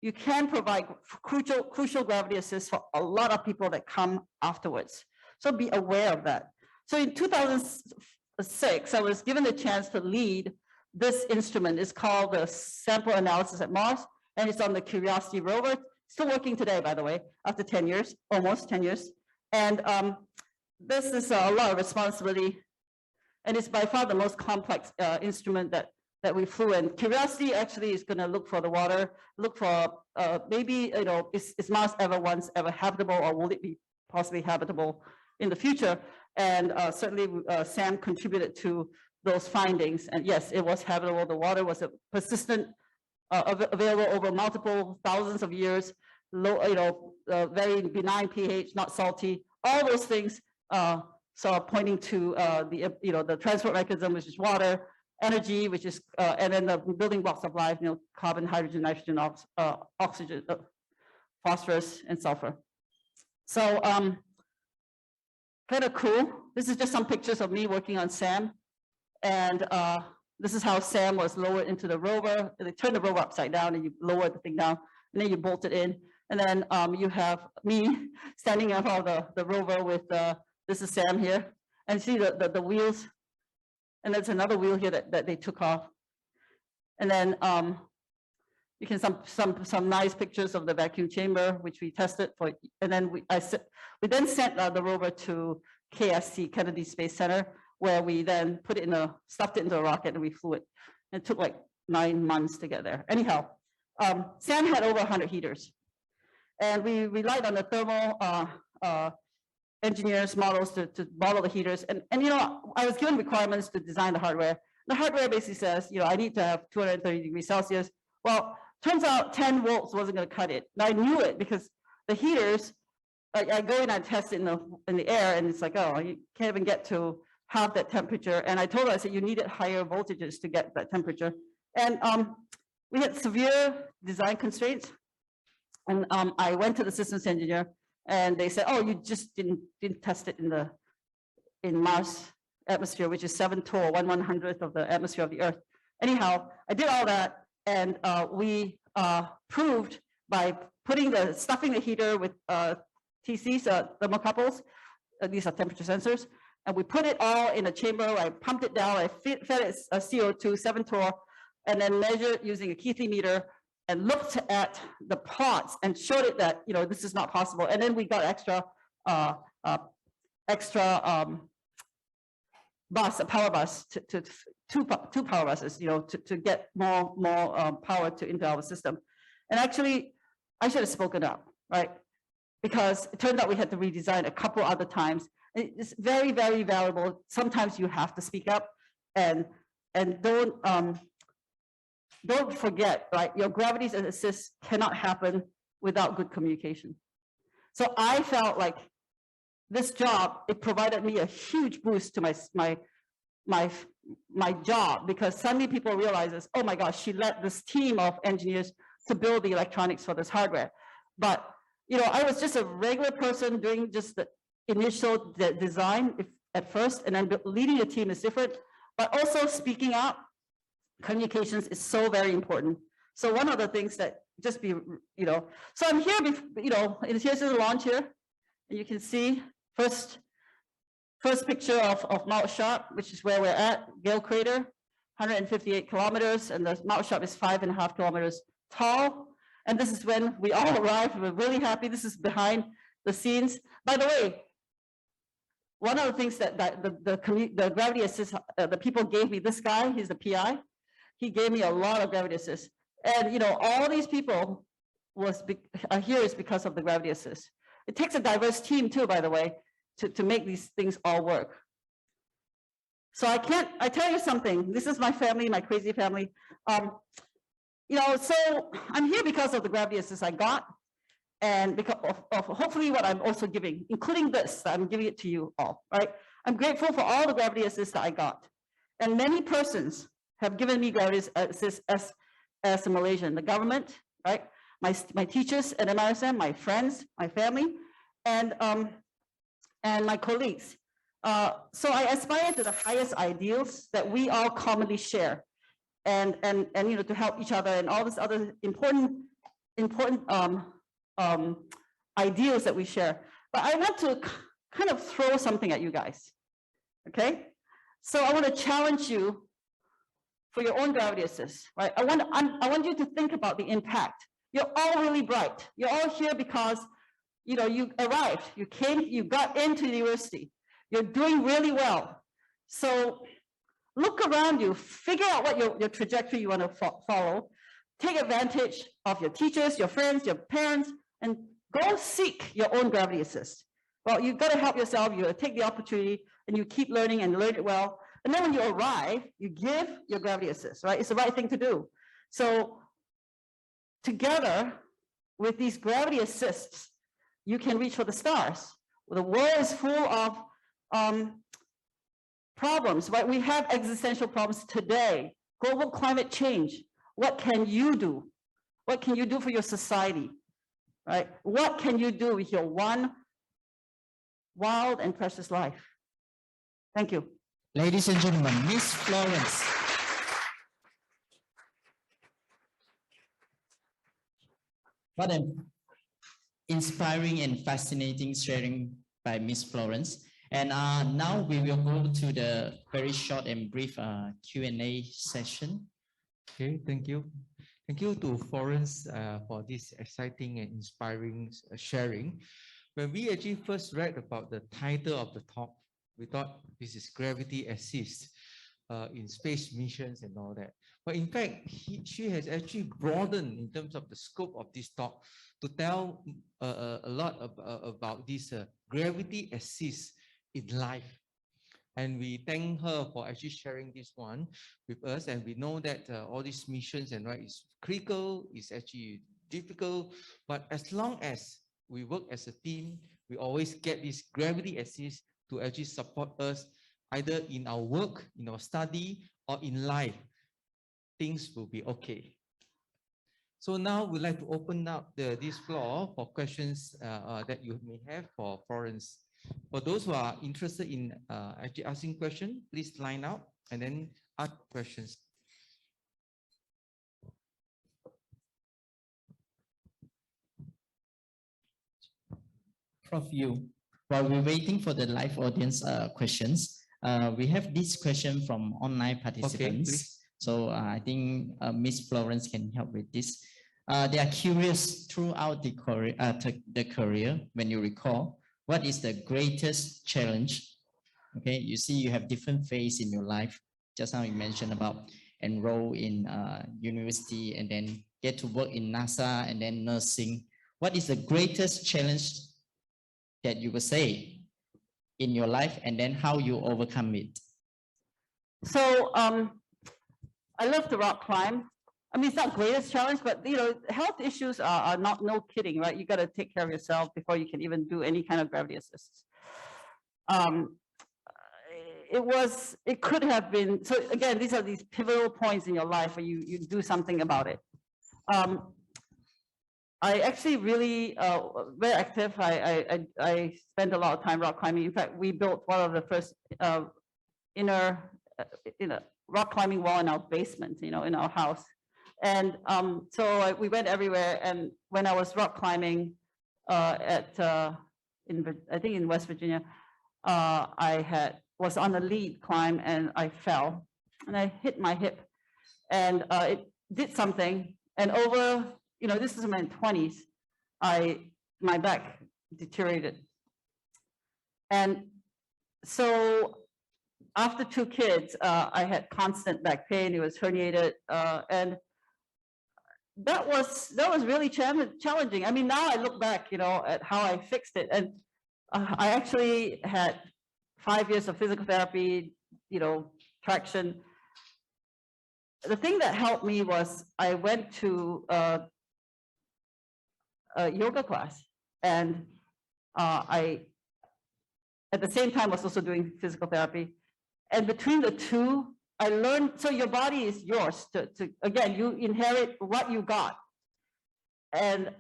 You can provide crucial gravity assist for a lot of people that come afterwards. So be aware of that. So in 2006, I was given the chance to lead this instrument. It's called the Sample Analysis at Mars, and it's on the Curiosity rover. Still working today, by the way, after 10 years, almost 10 years. And this is a lot of responsibility, and it's by far the most complex instrument that we flew in. Curiosity actually is going to look for the water, look for maybe, is Mars once ever habitable, or will it be possibly habitable in the future? And certainly Sam contributed to those findings. And yes, it was habitable. The water was persistent, available over multiple thousands of years, low, very benign pH, not salty. All those things so pointing to the transport mechanism, which is water, energy, which is, and then the building blocks of life, carbon, hydrogen, nitrogen, oxygen, phosphorus, and sulfur. So kind of cool. This is just some pictures of me working on SAM. And this is how SAM was lowered into the rover. They turned the rover upside down and you lower the thing down, and then you bolt it in. And then you have me standing above the rover with, this is Sam here. And see the wheels. And there's another wheel here that they took off. And then you can some nice pictures of the vacuum chamber, which we tested for. And then we then sent the rover to KSC, Kennedy Space Center, where we then put it stuffed it into a rocket and we flew it. It took like 9 months to get there. Anyhow, SAM had over 100 heaters. And we relied on the thermal engineers models to model the heaters. And I was given requirements to design the hardware. The hardware basically says, I need to have 230 degrees Celsius. Well, turns out 10 volts wasn't going to cut it. And I knew it because the heaters, I go in and test it in the air, and it's like, oh, you can't even get to half that temperature. And I told her, I said, you needed higher voltages to get that temperature. And we had severe design constraints. And I went to the systems engineer, and they said, oh, you just didn't test it in Mars atmosphere, which is 7 torr, 1/100th of the atmosphere of the Earth. Anyhow, I did all that, and we proved by stuffing the heater with TCs, thermocouples. These are temperature sensors, and we put it all in a chamber. I pumped it down. I fed it CO2, 7 torr, and then measured using a Keithley meter, and looked at the plots and showed it that this is not possible. And then we got extra power bus to two power buses, to get more power into our system. And actually, I should have spoken up, right? Because it turned out we had to redesign a couple other times. It's very, very valuable. Sometimes you have to speak up, and don't forget, right? Your gravity assist cannot happen without good communication. So I felt like this job, it provided me a huge boost to my job, because suddenly people realizes, oh my gosh, she led this team of engineers to build the electronics for this hardware. But I was just a regular person doing just the initial design at first, and then leading a team is different. But also speaking up, communications is so very important. So one of the things that just be, so I'm here, here's the launch here, and you can see first picture of Mount Sharp, which is where we're at, Gale Crater, 158 kilometers, and the Mount Sharp is 5.5 kilometers tall. And this is when we all arrived. We're really happy. This is behind the scenes. By the way, one of the things that the gravity assist, the people gave me, this guy, he's the PI. He gave me a lot of gravity assist. And all these people are here is because of the gravity assist. It takes a diverse team too, by the way, to make these things all work. So I tell you something, this is my family, my crazy family. So I'm here because of the gravity assist I got, and because of hopefully what I'm also giving, including this, I'm giving it to you all, right? I'm grateful for all the gravity assist that I got. And many persons have given me gravity assist as a Malaysian, the government, right? My teachers at MRSM, my friends, my family, and my colleagues. So I aspire to the highest ideals that we all commonly share, and you know, to help each other and all these other important ideals that we share. But I want to kind of throw something at you guys, okay? So I want to challenge you for your own gravity assist, right? I want you to think about the impact. You're all really bright. You're all here because, you know, you arrived, you came, you got into university. You're doing really well. So look around you, figure out what your trajectory you want to follow. Take advantage of your teachers, your friends, your parents, and go seek your own gravity assist. Well, you've got to help yourself. You take the opportunity and you keep learning and learn it well. And then when you arrive, you give your gravity assist, right? It's the right thing to do. So together with these gravity assists, you can reach for the stars. The world is full of problems, right? We have existential problems today. Global climate change. What can you do? What can you do for your society, right? What can you do with your one wild and precious life? Thank you. Ladies and gentlemen, Miss Florence. What an inspiring and fascinating sharing by Miss Florence. And now we will go to the very short and brief Q&A session. Okay, thank you. Thank you to Florence for this exciting and inspiring sharing. When we actually first read about the title of the talk, we thought this is gravity assist in space missions and all that. But in fact, she has actually broadened in terms of the scope of this talk to tell a lot about this gravity assist in life. And we thank her for actually sharing this one with us. And we know that all these missions and right is critical, is actually difficult. But as long as we work as a team, we always get this gravity assist to actually support us either in our work, in our study, or in life. Things will be okay. So now we'd like to open up this floor for questions that you may have for Florence. For those who are interested in actually asking questions, please line up and then ask questions. Prof. Yu, while we're waiting for the live audience questions, we have this question from online participants. Okay, so I think Miss Florence can help with this. They are curious throughout the career, when you recall, what is the greatest challenge? Okay, you see you have different phases in your life. Just now you mentioned about enroll in university and then get to work in NASA and then nursing. What is the greatest challenge that you would say in your life, and then how you overcome it? So I love to rock climb. I mean, it's not greatest challenge, but you know, health issues are not no kidding, right? You got to take care of yourself before you can even do any kind of gravity assist. It could have been, so again, these are these pivotal points in your life where you do something about it. I actually really very active. I spent a lot of time rock climbing. In fact, we built one of the first inner rock climbing wall in our basement, you know, in our house. And so we went everywhere. And when I was rock climbing I think in West Virginia, I was on a lead climb and I fell and I hit my hip, and it did something. And over, you know, this is in my 20s, my back deteriorated. And so after 2 kids, I had constant back pain. It was herniated, and that was really challenging. I mean, now I look back, you know, at how I fixed it, and I actually had 5 years of physical therapy, you know, traction. The thing that helped me was I went to a yoga class, and I, at the same time, was also doing physical therapy. And between the two, I learned, so your body is yours again, you inherit what you got. And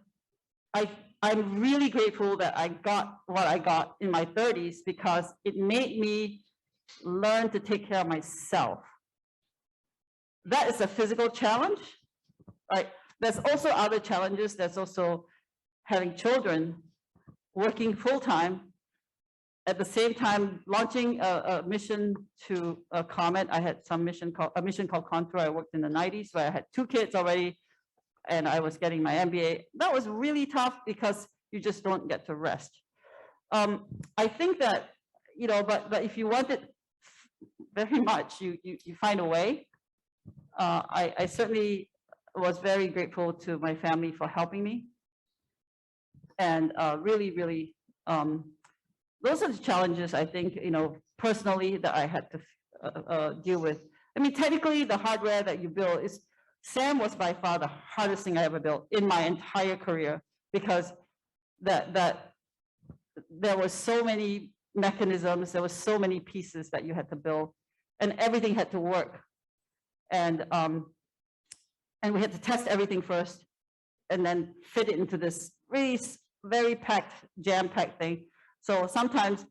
I'm really grateful that I got what I got in my 30s because it made me learn to take care of myself. That is a physical challenge, right? There's also other challenges. There's also having children, working full-time, at the same time launching a mission to Comet. I had a mission called Contour. I worked in the 90s where I had 2 kids already and I was getting my MBA. That was really tough because you just don't get to rest. I think that, you know, but if you want it very much, you find a way. I certainly was very grateful to my family for helping me. And really, those are the challenges I think, you know, personally that I had to deal with. I mean, technically the hardware that you build is, SAM was by far the hardest thing I ever built in my entire career because there were so many mechanisms, there were so many pieces that you had to build and everything had to work. And we had to test everything first and then fit it into this really very packed, jam-packed thing. So sometimes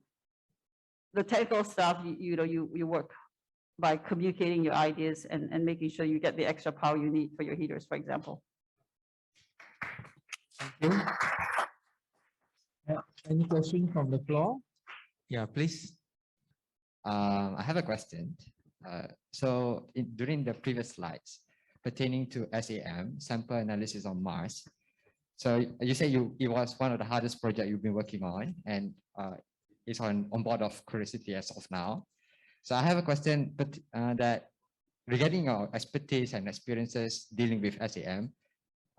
the technical stuff, you work by communicating your ideas and making sure you get the extra power you need for your heaters, for example. Thank you. Any question from the floor? Yeah, please. I have a question. During the previous slides pertaining to SAM, sample analysis on Mars, so you say it was one of the hardest projects you've been working on, and it's on board of Curiosity as of now. So I have a question, but that regarding your expertise and experiences dealing with SAM,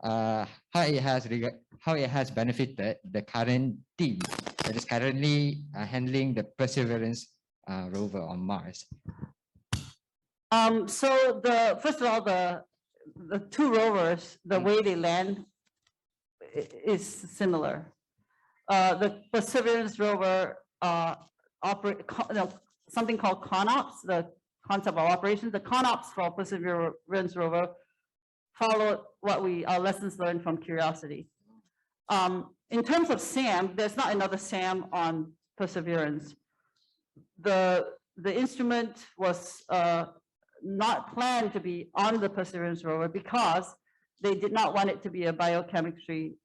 how it has benefited the current team that is currently handling the Perseverance rover on Mars. So first of all, the 2 rovers, the way they land is similar. The Perseverance rover operate something called CONOPS, the concept of operations. The CONOPS for Perseverance rover followed our lessons learned from Curiosity. In terms of SAM, there's not another SAM on Perseverance. The instrument was not planned to be on the Perseverance rover because they did not want it to be a biochemistry,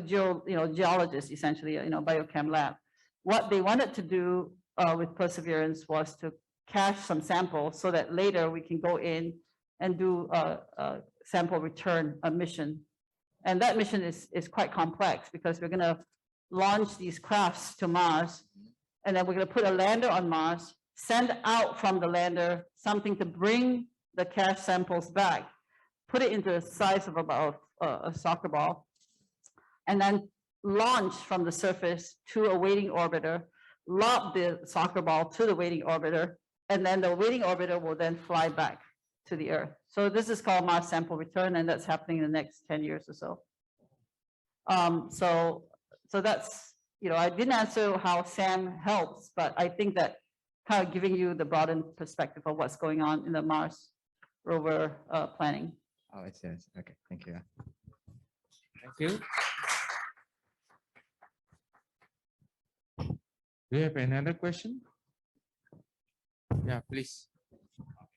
geologist, essentially, biochem lab. What they wanted to do with Perseverance was to cache some samples so that later we can go in and do a sample return mission. And that mission is quite complex because we're going to launch these crafts to Mars, and then we're going to put a lander on Mars, send out from the lander something to bring the cache samples back, put it into the size of about a soccer ball, and then launch from the surface to a waiting orbiter, lob the soccer ball to the waiting orbiter, and then the waiting orbiter will then fly back to the Earth. So this is called Mars sample return, and that's happening in the next 10 years or so. So that's, I didn't answer how SAM helps, but I think that kind of giving you the broadened perspective of what's going on in the Mars rover planning. Oh, it says, okay, thank you. Thank you. Do you have another question? Yeah, please.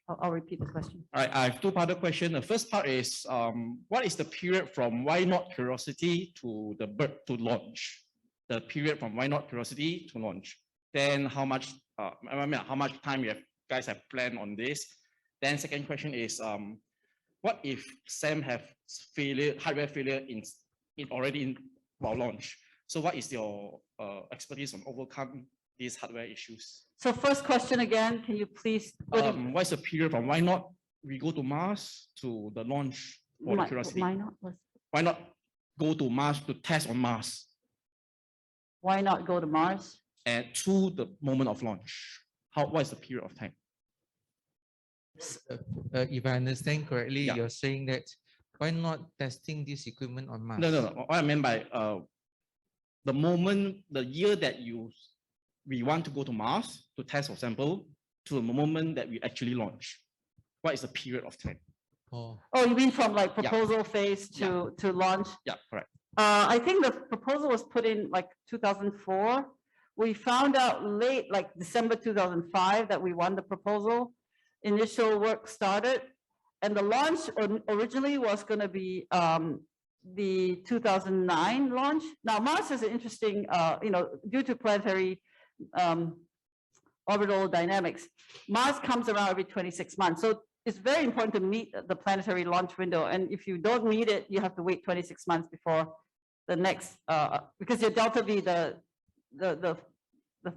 I'll repeat the question. All right, I have 2-part question. The first part is, what is the period from why not Curiosity to the bird to launch? The period from why not Curiosity to launch. Then how much time you guys have planned on this? Then second question is, what if SAM have hardware failure while launch? So what is your expertise on overcome these hardware issues? So first question again, can you please? What's the period from why not we go to Mars to the launch for the Curiosity? Why not go to Mars to test on Mars? Why not go to Mars? And to the moment of launch, what is the period of time? If I understand correctly, you're saying that why not testing this equipment on Mars? No. What I meant by the year that we want to go to Mars to test or sample to the moment that we actually launch. What is the period of time? Oh, you mean from like proposal phase to launch? Yeah, correct. I think the proposal was put in like 2004. We found out late, like December 2005, that we won the proposal. Initial work started, and the launch originally was going to be the 2009 launch. Now, Mars is an interesting, due to planetary orbital dynamics, Mars comes around every 26 months. So it's very important to meet the planetary launch window. And if you don't meet it, you have to wait 26 months before the next, because your delta V, the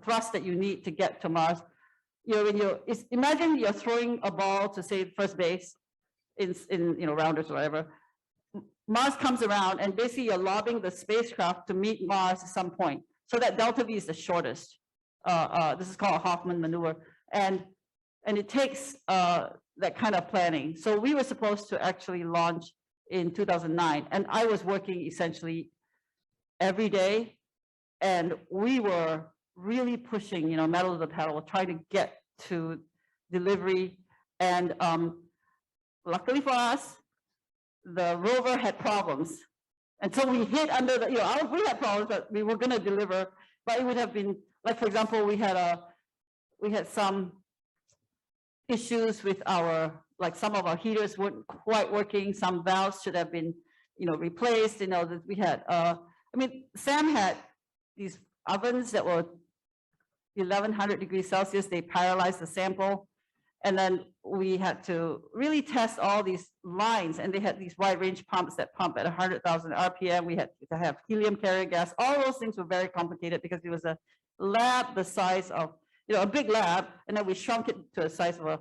thrust that you need to get to Mars, imagine you're throwing a ball to say first base in rounders or whatever. Mars comes around and basically you're lobbing the spacecraft to meet Mars at some point. So that delta V is the shortest. This is called a Hoffman maneuver. And it takes that kind of planning. So we were supposed to actually launch in 2009, and I was working essentially every day, and we were really pushing, metal to the pedal, trying to get to delivery. And luckily for us, the rover had problems. And so we hit under the, we had problems, but we were going to deliver, but it would have been, like, for example, we had some issues with like some of our heaters weren't quite working. Some valves should have been, replaced. That we had, Sam had these ovens that were 1100 degrees Celsius. They paralyzed the sample. And then we had to really test all these lines, and they had these wide range pumps that pump at 100,000 RPM. We had to have helium carrier gas. All those things were very complicated because it was a lab the size of, a big lab, and then we shrunk it to the size of a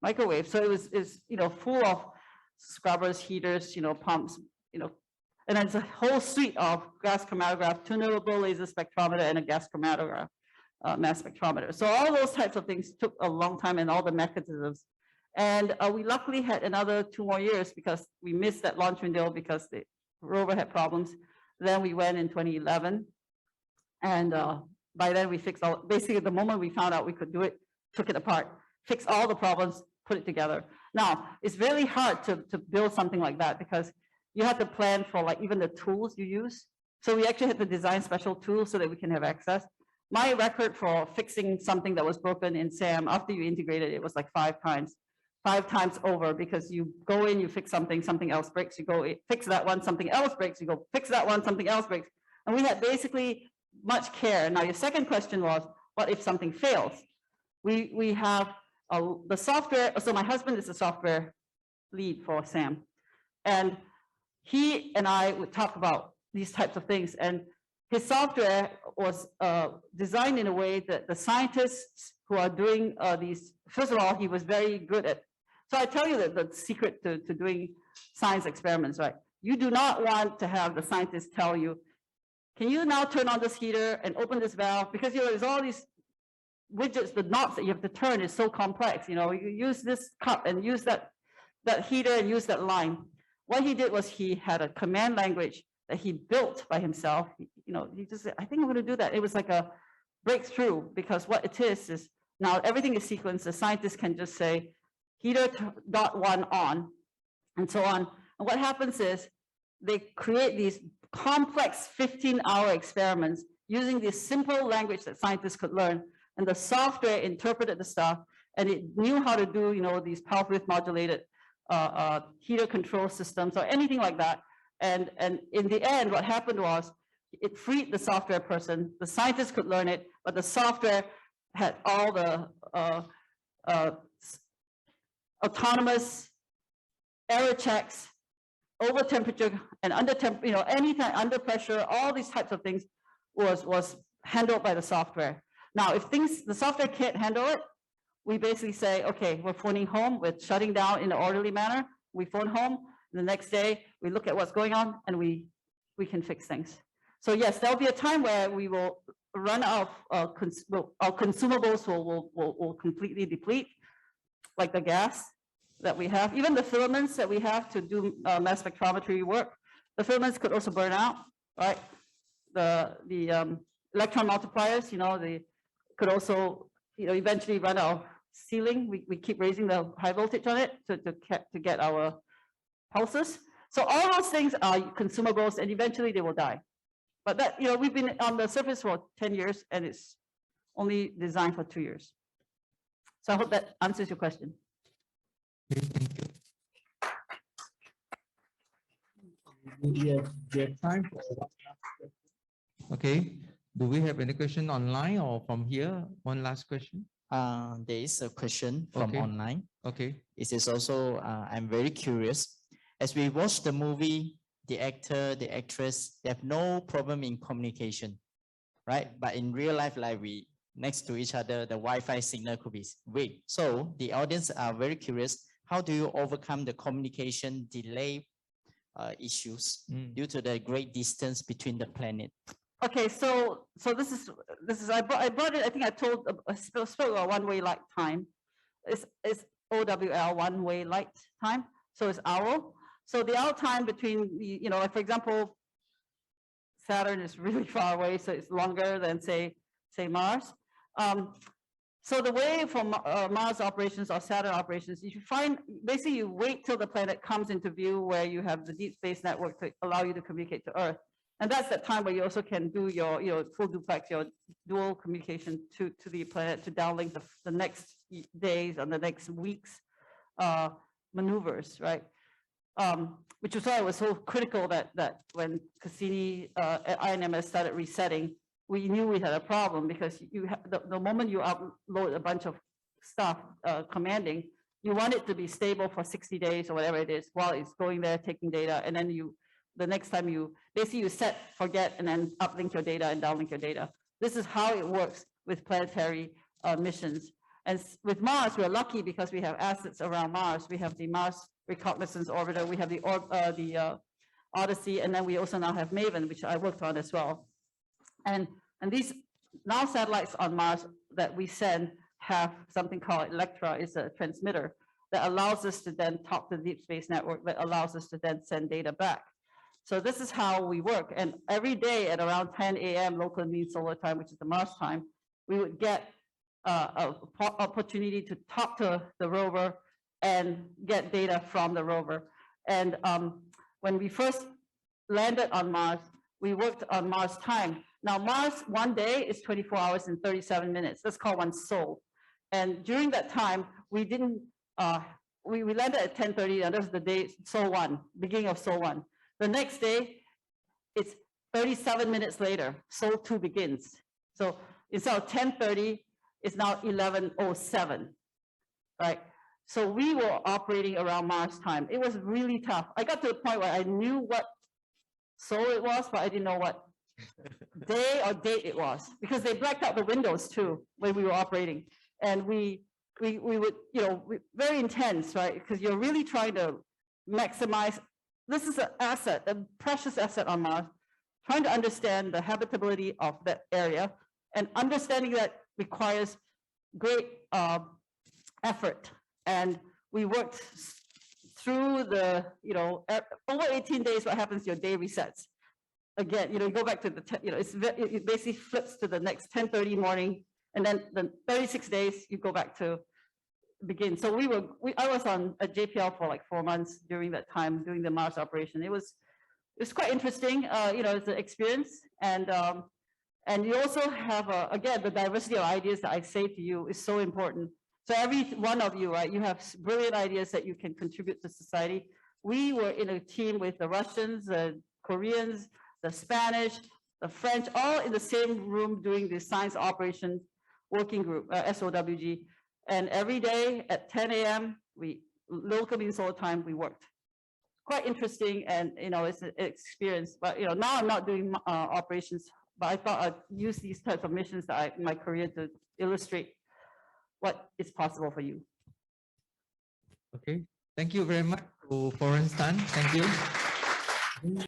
microwave. So it was full of scrubbers, heaters, pumps, and then it's a whole suite of gas chromatograph, tunable laser spectrometer, and a gas chromatograph. Mass spectrometer. So all those types of things took a long time, and all the mechanisms. And we luckily had another 2 more years because we missed that launch window because the rover had problems. Then we went in 2011. And by then we fixed all, basically the moment we found out we could do it, took it apart, fixed all the problems, put it together. Now, it's really hard to build something like that because you have to plan for like even the tools you use. So we actually had to design special tools so that we can have access. My record for fixing something that was broken in SAM, after you integrated it, was like 5 times over, because you go in, you fix something, something else breaks, you go fix that one, something else breaks, you go fix that one, something else breaks. And we had basically much care. Now, your second question was, what if something fails? We have the software. So my husband is the software lead for SAM. And he and I would talk about these types of things. And his software was designed in a way that the scientists who are doing these, first of all, he was very good at, so I tell you that the secret to doing science experiments, right? You do not want to have the scientists tell you, can you now turn on this heater and open this valve? Because there's all these widgets, the knobs that you have to turn is so complex. You use this cup and use that heater and use that line. What he did was he had a command language that he built by himself. He just said, I think I'm going to do that. It was like a breakthrough, because what it is now everything is sequenced. The scientists can just say heater .1 on, and so on. And what happens is they create these complex 15-hour experiments using this simple language that scientists could learn. And the software interpreted the stuff, and it knew how to do, these pulse width modulated heater control systems or anything like that. And in the end, what happened was it freed the software person. The scientists could learn it, but the software had all the autonomous error checks, over temperature and under temperature, anytime under pressure, all these types of things was handled by the software. Now, if the software can't handle it, we basically say, okay, we're phoning home, we're shutting down in an orderly manner. We phone home. The next day, we look at what's going on, and we can fix things. So yes, there'll be a time where we will run out of our consumables will completely deplete, like the gas that we have. Even the filaments that we have to do mass spectrometry work, the filaments could also burn out, right? The electron multipliers, they could also, eventually run out of sealing. We keep raising the high voltage on it to get our pulses. So all those things are consumables and eventually they will die. But that, we've been on the surface for 10 years and it's only designed for 2 years. So I hope that answers your question. Okay, thank you. We have time for one last question. Okay, do we have any question online or from here? One last question. There is a question from Okay. online. Okay. It is also, I'm very curious. As we watch the movie, the actor, the actress, they have no problem in communication, right? But in real life, like we next to each other, the Wi-Fi signal could be weak. So the audience are very curious. How do you overcome the communication delay issues due to the great distance between the planet? Okay, so this is I brought it. I think I spoke about one-way light time. It's OWL, one-way light time. So it's owl. So the owl time between like for example, Saturn is really far away, so it's longer than say Mars. So the way for Mars operations or Saturn operations, you find basically you wait till the planet comes into view where you have the deep space network to allow you to communicate to Earth. And that's the time where you also can do your full duplex, your dual communication to the planet to downlink the next days and the next weeks maneuvers, right? Which is why it was so critical that when Cassini at INMS started resetting, we knew we had a problem because the moment you upload a bunch of stuff commanding, you want it to be stable for 60 days or whatever it is while it's going there taking data, and then the next time you set, forget, and then uplink your data and downlink your data. This is how it works with planetary missions. And with Mars, we're lucky because we have assets around Mars. We have the Mars Reconnaissance Orbiter, we have the Odyssey, and then we also now have MAVEN, which I worked on as well. And these now satellites on Mars that we send have something called Electra, is a transmitter that allows us to then talk to the deep space network that allows us to then send data back. So this is how we work. And every day at around 10 a.m. local mean solar time, which is the Mars time, we would get an opportunity to talk to the rover and get data from the rover. And when we first landed on Mars, we worked on Mars time. Now Mars, one day is 24 hours and 37 minutes. That's called one sol. And during that time, we didn't, we landed at 10:30, and that was the day, sol 1, beginning of sol 1. The next day, it's 37 minutes later, sol 2 begins. So instead of 10:30, it's now 11:07, right? So we were operating around Mars time. It was really tough. I got to the point where I knew what sol it was, but I didn't know what day or date it was, because they blacked out the windows too when we were operating. And we would, very intense, right? Because you're really trying to maximize. This is an asset, a precious asset on Mars, trying to understand the habitability of that area, and understanding that requires great effort. And we worked through the, over 18 days, what happens, your day resets. Again, you go back to the, it basically flips to the next 10:30 morning, and then the 36 days, you go back to begin. So I was on a JPL for like 4 months during that time, doing the Mars operation. It was quite interesting, it's an experience. And you also have, again, the diversity of ideas that I say to you is so important. So every one of you, right, you have brilliant ideas that you can contribute to society. We were in a team with the Russians, the Koreans, the Spanish, the French, all in the same room doing the Science Operations Working Group, SOWG. And every day at 10 a.m., local mean solar time, we worked. Quite interesting, and it's an experience. But now I'm not doing operations, but I thought I'd use these types of missions in my career to illustrate what is possible for you. Okay, thank you very much to Florence Tan. Thank you.